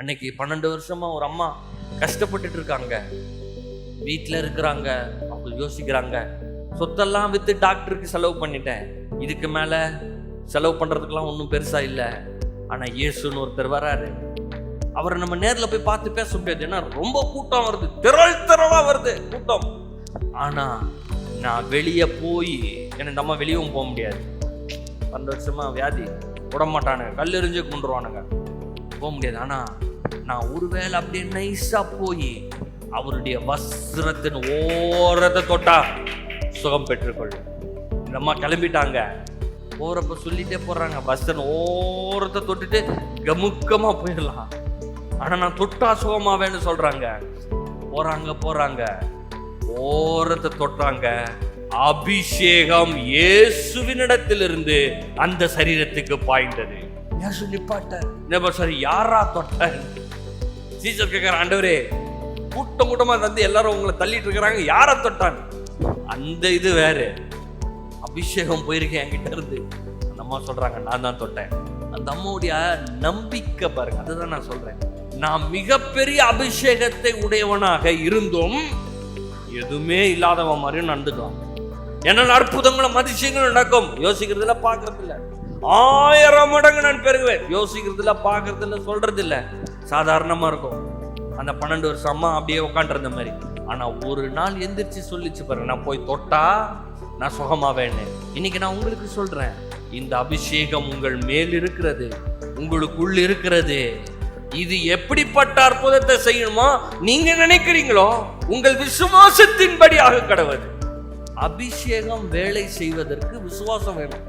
அன்னைக்கு 12 வருஷமா ஒரு அம்மா கஷ்டப்பட்டுட்டு இருக்காங்க, வீட்டில் இருக்கிறாங்க. அவங்க யோசிக்கிறாங்க, சொத்தெல்லாம் வித்து டாக்டருக்கு செலவு பண்ணிட்டேன், இதுக்கு மேல செலவு பண்றதுக்கெல்லாம் ஒன்றும் பெருசா இல்லை. ஆனா இயேசுன்னு ஒருத்தர் வராரு, அவரை நம்ம நேர்ல போய் பார்த்து பேச முடியாது, ஏன்னா ரொம்ப கூட்டம் வருது, திரளா வருது கூட்டம். ஆனா நான் வெளியே போய், ஏன்னா நம்ம வெளியவும் போக முடியாது, 12 வருஷமா வியாதி, விட மாட்டானுங்க, கல்லெறிஞ்சு கொண்டுருவானுங்க, போக முடியாது. ஆனா நான் ஒருவேளை அப்படியே நைஸா போய் அவருடைய வஸ்திரத்தின் ஓரத்தை தொட்டா சுகம் பெற்றுக்கொள்ளும். இந்த அம்மா கிளம்பிட்டாங்க, போறப்ப சொல்லிட்டே போறாங்க, வஸ்திரம் ஓரத்தை தொட்டுட்டு கமுக்கமா போயிடலாம், ஆனா நான் தொட்டா சுகமாவேன்னு சொல்றாங்க. போறாங்க ஓரத்தை தொட்டாங்க, அபிஷேகம் இயேசுவினிடத்திலிருந்து அந்த சரீரத்துக்கு பாய்ந்தது. இயேசு நிப்பாட்டார், சரி யாரா தொட்ட? சீசர் கேட்கிற, ஆண்டவரே கூட்டமா வந்து எல்லாரும் உங்களை தள்ளிட்டு இருக்கிறாங்க, யார தொட்டான்? அந்த இது வேற, அபிஷேகம் போயிருக்கேன் என்கிட்ட இருந்து. அந்த அம்மா சொல்றாங்க, நான் தான் தொட்டேன். அந்த அம்மாவுடைய நம்பிக்கை பாருங்க, அதுதான் நான் சொல்றேன். நான் மிகப்பெரிய அபிஷேகத்தை உடையவனாக இருந்தும் எதுவுமே இல்லாதவன் மாதிரியும் நடந்துட்டான். என்ன அற்புதங்களும் அதிசயங்களும் நடக்கும், யோசிக்கிறதுல பாக்குறது இல்ல. 1000 மடங்கு நான் பெருகுவேன், யோசிக்கிறதுல பாக்குறது இல்ல, சொல்றது இல்ல, சாதாரணமா இருக்கும். அந்த 12 வருஷம் அம்மா அப்படியே உட்காண்டிருந்த மாதிரி. ஆனா ஒரு நாள் எந்திரிச்சு சொல்லிச்சு பாருங்க, நான் போய் தொட்டா நான் சுகமாவேன்னு. இன்னைக்கு நான் உங்களுக்கு சொல்றேன், இந்த அபிஷேகம் உங்கள் மேல் இருக்கிறது, உங்களுக்குள் இருக்கிறது. இது எப்படிப்பட்ட அற்புதத்தை செய்யணுமோ நீங்க நினைக்கிறீங்களோ உங்கள் விசுவாசத்தின்படியாக கடவுள். அபிஷேகம் வேலை செய்வதற்கு விசுவாசம் வேணும்.